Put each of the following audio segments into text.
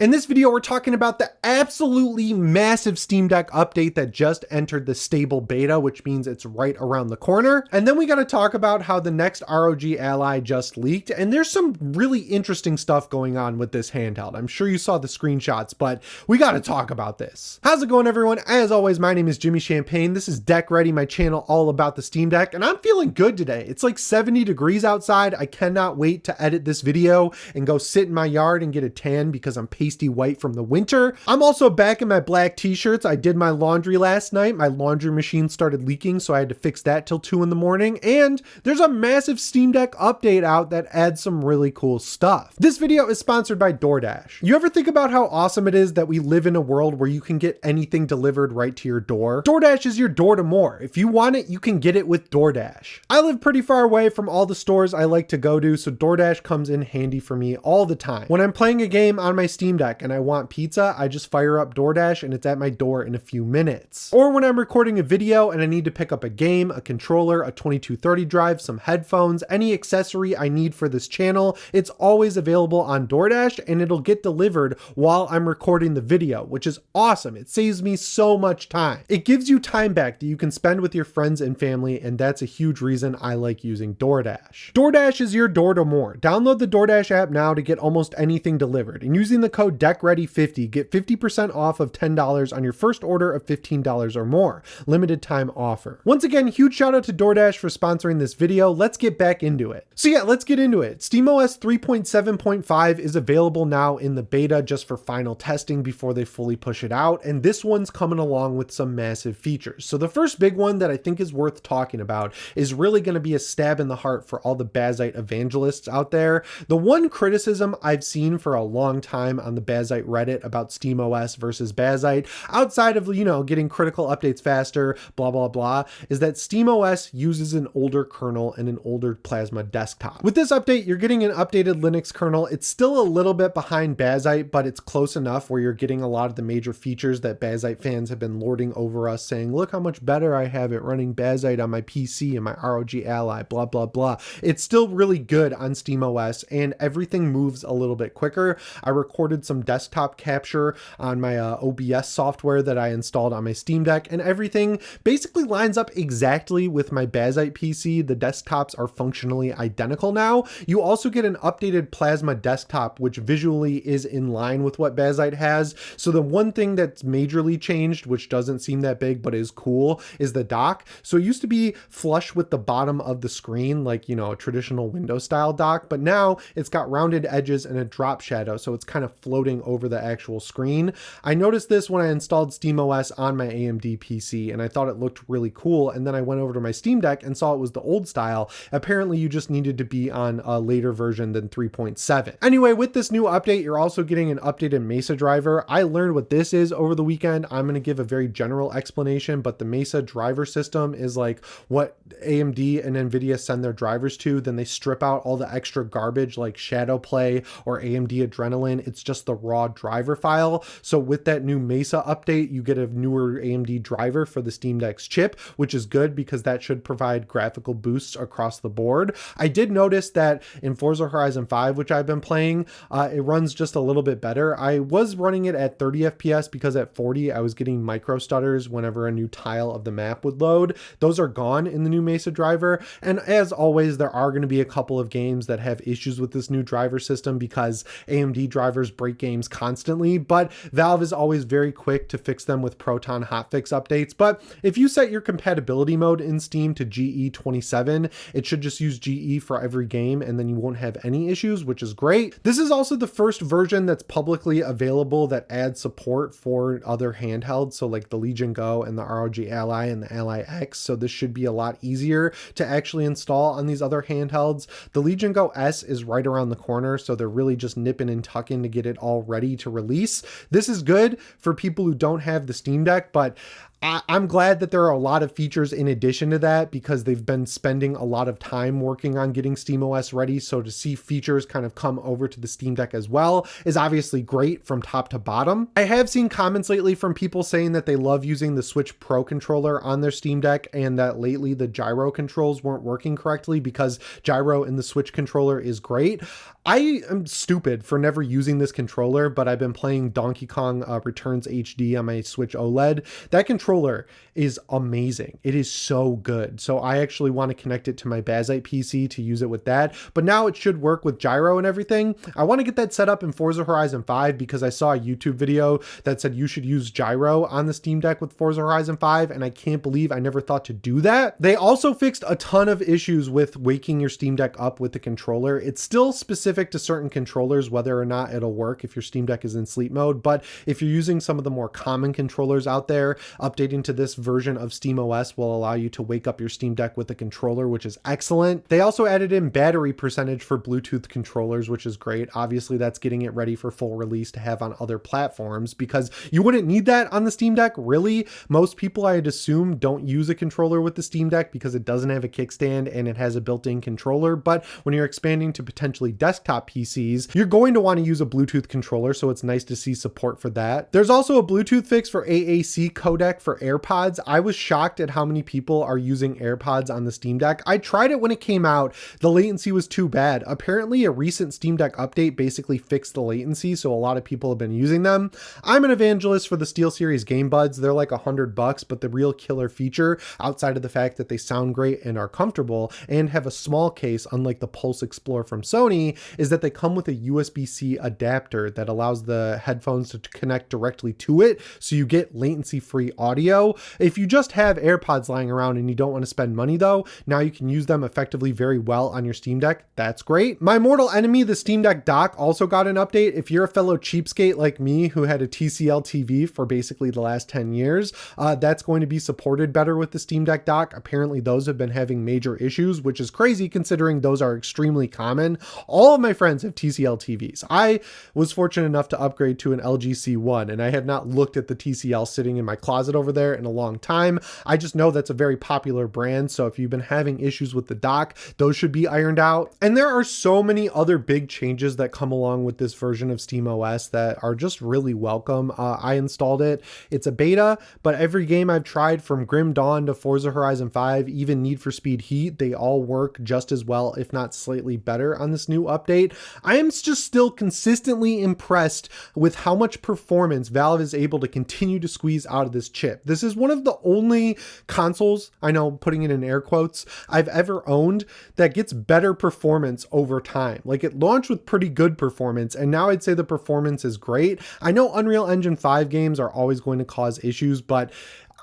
In this video, we're talking about the absolutely massive Steam Deck update that just entered the stable beta, which means it's right around the corner. And then we got to talk about how the next ROG Ally just leaked. And there's some really interesting stuff going on with this handheld. I'm sure you saw the screenshots, but we got to talk about this. How's it going, everyone? As always, my name is Jimmy Champagne. This is Deck Ready, my channel all about the Steam Deck. And I'm feeling good today. It's like 70 degrees outside. I cannot wait to edit this video and go sit in my yard and get a tan because I'm pasty white from the winter. I'm also back in my black t-shirts. I did my laundry last night. My laundry machine started leaking, so I had to fix that till 2 in the morning. And there's a massive Steam Deck update out that adds some really cool stuff. This video is sponsored by DoorDash. You ever think about how awesome it is that we live in a world where you can get anything delivered right to your door? DoorDash is your door to more. If you want it, you can get it with DoorDash. I live pretty far away from all the stores I like to go to, so DoorDash comes in handy for me all the time. When I'm playing a game on my Steam Deck and I want pizza, I just fire up DoorDash and it's at my door in a few minutes. Or when I'm recording a video and I need to pick up a game, a controller, a 2230 drive, some headphones, any accessory I need for this channel, it's always available on DoorDash and it'll get delivered while I'm recording the video, which is awesome. It saves me so much time. It gives you time back that you can spend with your friends and family, and that's a huge reason I like using DoorDash. DoorDash is your door to more. Download the DoorDash app now to get almost anything delivered, and using the code DECKREADY50, get 50% off of $10 on your first order of $15 or more. Limited time offer. Once again, huge shout out to DoorDash for sponsoring this video. Let's get back into it. So yeah, let's get into it. SteamOS 3.7.5 is available now in the beta just for final testing before they fully push it out, and this one's coming along with some massive features. So the first big one that I think is worth talking about is really going to be a stab in the heart for all the Bazzite evangelists out there. The one criticism I've seen for a long time on the Bazzite Reddit about SteamOS versus Bazzite, outside of, getting critical updates faster, blah, blah, blah, is that SteamOS uses an older kernel and an older Plasma desktop. With this update, you're getting an updated Linux kernel. It's still a little bit behind Bazzite, but it's close enough where you're getting a lot of the major features that Bazzite fans have been lording over us, saying, look how much better I have it running Bazzite on my PC and my ROG Ally, blah, blah, blah. It's still really good on SteamOS and everything moves a little bit quicker. I recorded some desktop capture on my OBS software that I installed on my Steam Deck, and everything basically lines up exactly with my Bazzite PC. The desktops are functionally identical now. You also get an updated Plasma desktop, which visually is in line with what Bazzite has. So the one thing that's majorly changed, which doesn't seem that big but is cool, is the dock. So it used to be flush with the bottom of the screen, like, a traditional Windows style dock, but now it's got rounded edges and a drop shadow, so it's kind of floating over the actual screen. I noticed this when I installed SteamOS on my AMD PC, and I thought it looked really cool, and then I went over to my Steam Deck and saw it was the old style. Apparently you just needed to be on a later version than 3.7. Anyway, with this new update, you're also getting an updated Mesa driver. I learned what this is over the weekend. I'm going to give a very general explanation, but the Mesa driver system is like what AMD and NVIDIA send their drivers to, then they strip out all the extra garbage like Shadowplay or AMD Adrenalin. It's just the raw driver file. So with that new Mesa update, you get a newer AMD driver for the Steam Deck's chip, which is good because that should provide graphical boosts across the board. I did notice that in Forza Horizon 5, which I've been playing, it runs just a little bit better. I was running it at 30 FPS because at 40, I was getting micro stutters whenever a new tile of the map would load. Those are gone in the new Mesa driver. And as always, there are going to be a couple of games that have issues with this new driver system because AMD drivers break games constantly, but Valve is always very quick to fix them with Proton hotfix updates. But if you set your compatibility mode in Steam to GE27, it should just use GE for every game and then you won't have any issues, which is great. This is also the first version that's publicly available that adds support for other handhelds, so like the Legion Go and the ROG Ally and the Ally X, so this should be a lot easier to actually install on these other handhelds. The Legion Go S is right around the corner, so they're really just nipping and tucking to get it all ready to release. This is good for people who don't have the Steam Deck, but I'm glad that there are a lot of features in addition to that because they've been spending a lot of time working on getting SteamOS ready. So to see features kind of come over to the Steam Deck as well is obviously great from top to bottom. I have seen comments lately from people saying that they love using the Switch Pro controller on their Steam Deck and that lately the gyro controls weren't working correctly because gyro in the Switch controller is great. I am stupid for never using this controller, but I've been playing Donkey Kong Returns HD on my Switch OLED. That controller is amazing. It is so good. So I actually want to connect it to my Bazite PC to use it with that. But now it should work with gyro and everything. I want to get that set up in Forza Horizon 5 because I saw a YouTube video that said you should use gyro on the Steam Deck with Forza Horizon 5, and I can't believe I never thought to do that. They also fixed a ton of issues with waking your Steam Deck up with the controller. It's still specific to certain controllers whether or not it'll work if your Steam Deck is in sleep mode, but if you're using some of the more common controllers out there, updating to this version of SteamOS will allow you to wake up your Steam Deck with the controller, which is excellent. They also added in battery percentage for Bluetooth controllers, which is great. Obviously, that's getting it ready for full release to have on other platforms because you wouldn't need that on the Steam Deck, really. Most people, I'd assume, don't use a controller with the Steam Deck because it doesn't have a kickstand and it has a built-in controller, but when you're expanding to potentially desktop PCs, you're going to want to use a Bluetooth controller, so it's nice to see support for that. There's also a Bluetooth fix for AAC codec for AirPods. I was shocked at how many people are using AirPods on the Steam Deck. I tried it when it came out. The latency was too bad. Apparently, a recent Steam Deck update basically fixed the latency, so a lot of people have been using them. I'm an evangelist for the SteelSeries Game Buds. They're like $100, but the real killer feature, outside of the fact that they sound great and are comfortable and have a small case, unlike the Pulse Explorer from Sony, is that they come with a USB-C adapter that allows the headphones to connect directly to it, so you get latency-free audio. If you just have AirPods lying around and you don't want to spend money though, now you can use them effectively very well on your Steam Deck. That's great. My mortal enemy, the Steam Deck dock, also got an update. If you're a fellow cheapskate like me who had a TCL TV for basically the last 10 years, that's going to be supported better with the Steam Deck dock. Apparently those have been having major issues, which is crazy considering those are extremely common. All of my friends have TCL TVs. I was fortunate enough to upgrade to an LG C1, and I have not looked at the TCL sitting in my closet over there in a long time. I just know that's a very popular brand, so if you've been having issues with the dock, those should be ironed out. And there are so many other big changes that come along with this version of SteamOS that are just really welcome. I installed it. It's a beta, but every game I've tried, from Grim Dawn to Forza Horizon 5, even Need for Speed Heat, they all work just as well, if not slightly better on this new update. I am just still consistently impressed with how much performance Valve is able to continue to squeeze out of this chip. This is one of the only consoles, I know, putting it in air quotes, I've ever owned that gets better performance over time. Like, it launched with pretty good performance, and now I'd say the performance is great. I know Unreal Engine 5 games are always going to cause issues, but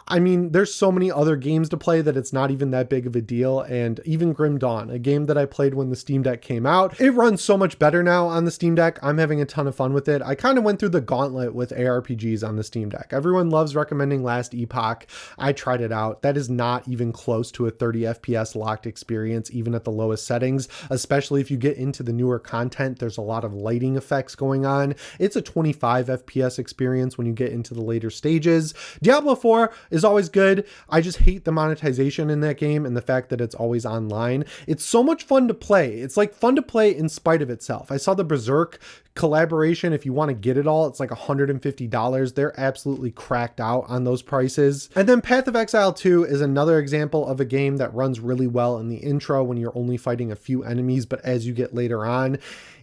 I mean, there's so many other games to play that it's not even that big of a deal. And even Grim Dawn, a game that I played when the Steam Deck came out, it runs so much better now on the Steam Deck. I'm having a ton of fun with it. I kind of went through the gauntlet with ARPGs on the Steam Deck. Everyone loves recommending Last Epoch. I tried it out. That is not even close to a 30 FPS locked experience, even at the lowest settings, especially if you get into the newer content. There's a lot of lighting effects going on. It's a 25 FPS experience when you get into the later stages. Diablo 4 is always good. I just hate the monetization in that game and the fact that it's always online. It's so much fun to play. It's like fun to play in spite of itself. I saw the Berserk collaboration. If you want to get it all, it's like $150. They're absolutely cracked out on those prices. And then Path of Exile 2 is another example of a game that runs really well in the intro when you're only fighting a few enemies, but as you get later on,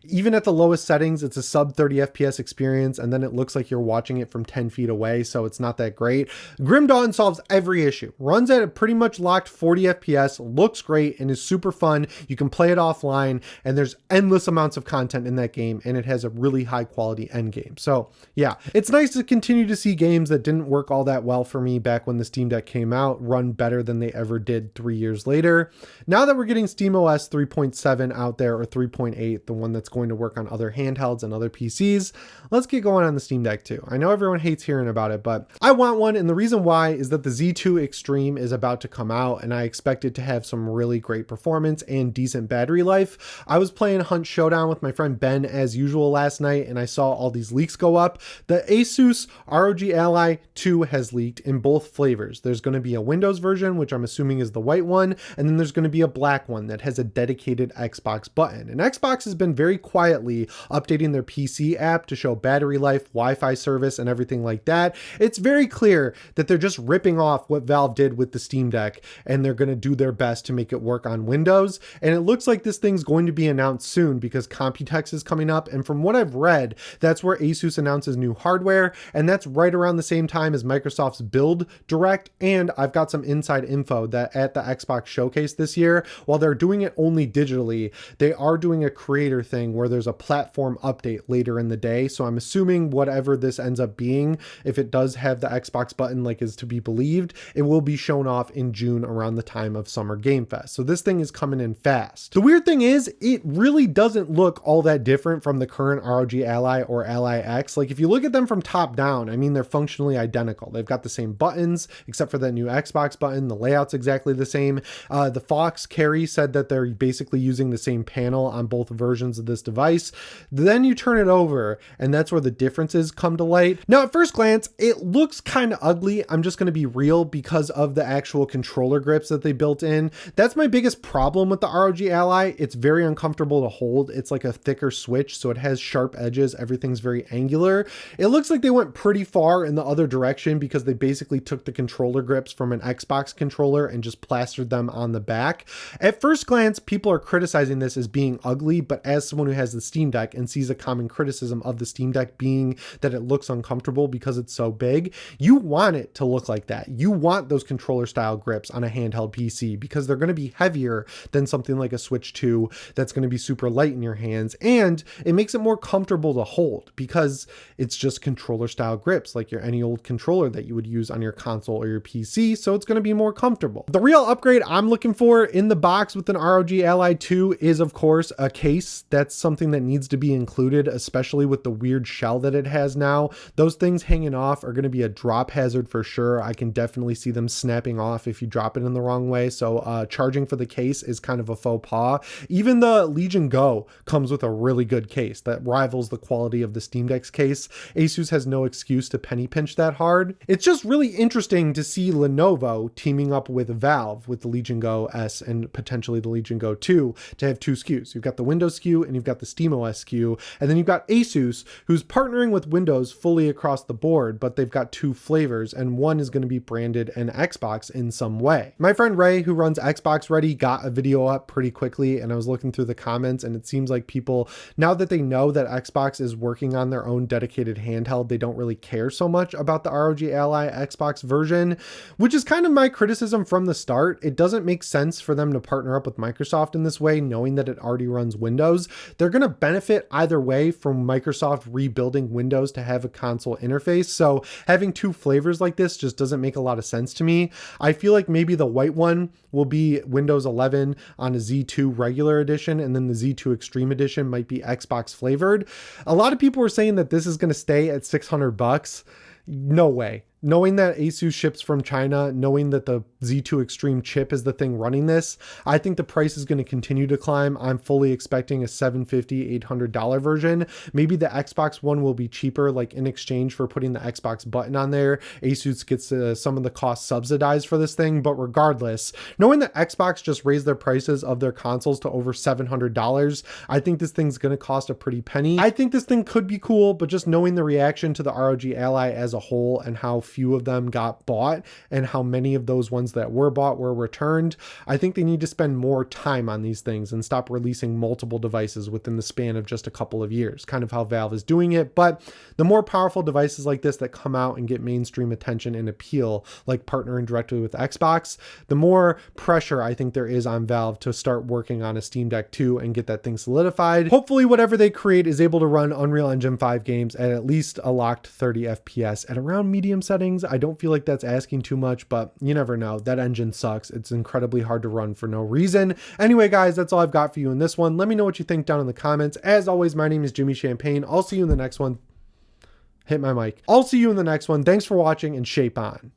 even at the lowest settings, it's a sub 30 FPS experience, and then it looks like you're watching it from 10 feet away, so it's not that great. Grim Dawn solves every issue, runs at a pretty much locked 40 FPS, looks great, and is super fun. You can play it offline, and there's endless amounts of content in that game, and it has a really high quality end game. So yeah, it's nice to continue to see games that didn't work all that well for me back when the Steam Deck came out run better than they ever did 3 years later. Now that we're getting SteamOS 3.7 out there, or 3.8, the one that's going to work on other handhelds and other PCs. Let's get going on the Steam Deck 2. I know everyone hates hearing about it, but I want one, and the reason why is that the Z2 Extreme is about to come out, and I expect it to have some really great performance and decent battery life. I was playing Hunt Showdown with my friend Ben as usual last night, and I saw all these leaks go up. The Asus ROG Ally 2 has leaked in both flavors. There's going to be a Windows version, which I'm assuming is the white one, and then there's going to be a black one that has a dedicated Xbox button. And Xbox has been very quietly updating their PC app to show battery life, Wi-Fi service, and everything like that. It's very clear that they're just ripping off what Valve did with the Steam Deck, and they're going to do their best to make it work on Windows. And it looks like this thing's going to be announced soon because Computex is coming up. And from what I've read, that's where Asus announces new hardware, and that's right around the same time as Microsoft's Build Direct. And I've got some inside info that at the Xbox Showcase this year, while they're doing it only digitally, they are doing a creator thing where there's a platform update later in the day. So I'm assuming whatever this ends up being, if it does have the Xbox button like is to be believed, it will be shown off in June around the time of Summer Game Fest. So this thing is coming in fast. The weird thing is it really doesn't look all that different from the current ROG Ally or Ally X. Like if you look at them from top down, I mean, they're functionally identical. They've got the same buttons except for that new Xbox button. The layout's exactly the same. The Fox Carrie said that they're basically using the same panel on both versions of this device. Then you turn it over and that's where the differences come to light. Now at first glance, it looks kind of ugly. I'm just going to be real because of the actual controller grips that they built in. That's my biggest problem with the ROG Ally. It's very uncomfortable to hold. It's like a thicker switch, so it has sharp edges. Everything's very angular. It looks like they went pretty far in the other direction because they basically took the controller grips from an Xbox controller and just plastered them on the back. At first glance, people are criticizing this as being ugly, but as someone who has the Steam Deck and sees a common criticism of the Steam Deck being that it looks uncomfortable because it's so big, you want it to look like that. You want those controller style grips on a handheld PC because they're going to be heavier than something like a Switch 2 that's going to be super light in your hands, and it makes it more comfortable to hold because it's just controller style grips like any old controller that you would use on your console or your PC, so it's going to be more comfortable. The real upgrade I'm looking for in the box with an ROG Ally 2 is of course a case. That's something that needs to be included, especially with the weird shell that it has now. Those things hanging off are going to be a drop hazard for sure. I can definitely see them snapping off if you drop it in the wrong way, so charging for the case is kind of a faux pas. Even the Legion Go comes with a really good case that rivals the quality of the Steam Deck's case. Asus has no excuse to penny pinch that hard. It's just really interesting to see Lenovo teaming up with Valve with the Legion Go S and potentially the Legion Go 2 to have two SKUs. You've got the Windows SKU and you've got the SteamOS SKU, and then you've got Asus who's partnering with Windows fully across the board, but they've got two flavors and one is going to be branded an Xbox in some way. My friend Ray, who runs Xbox Ready, got a video up pretty quickly, and I was looking through the comments and it seems like people, now that they know that Xbox is working on their own dedicated handheld, they don't really care so much about the ROG Ally Xbox version, which is kind of my criticism from the start. It doesn't make sense for them to partner up with Microsoft in this way, knowing that it already runs Windows. They're going to benefit either way from Microsoft rebuilding Windows to have a console interface, so having two flavors like this just doesn't make a lot of sense to me. I feel like maybe the white one will be Windows 11 on a Z2 regular edition, and then the Z2 Extreme edition might be Xbox flavored. A lot of people were saying that this is going to stay at $600. No way. Knowing that Asus ships from China, knowing that the Z2 Extreme chip is the thing running this, I think the price is going to continue to climb. I'm fully expecting a $750, $800 version. Maybe the Xbox one will be cheaper, like in exchange for putting the Xbox button on there. Asus gets some of the cost subsidized for this thing, but regardless, knowing that Xbox just raised their prices of their consoles to over $700, I think this thing's going to cost a pretty penny. I think this thing could be cool, but just knowing the reaction to the ROG Ally as a whole and how few of them got bought and how many of those ones that were bought were returned, I think they need to spend more time on these things and stop releasing multiple devices within the span of just a couple of years, kind of how Valve is doing it. But the more powerful devices like this that come out and get mainstream attention and appeal, like partnering directly with Xbox, the more pressure I think there is on Valve to start working on a Steam Deck 2 and get that thing solidified. Hopefully whatever they create is able to run Unreal Engine 5 games at least a locked 30 FPS at around medium settings settings. I don't feel like that's asking too much, but you never know. That engine sucks. It's incredibly hard to run for no reason. Anyway, guys, that's all I've got for you in this one. Let me know what you think down in the comments. As always, my name is Jimmy Champagne. I'll see you in the next one. Hit my mic. I'll see you in the next one. Thanks for watching and shape on.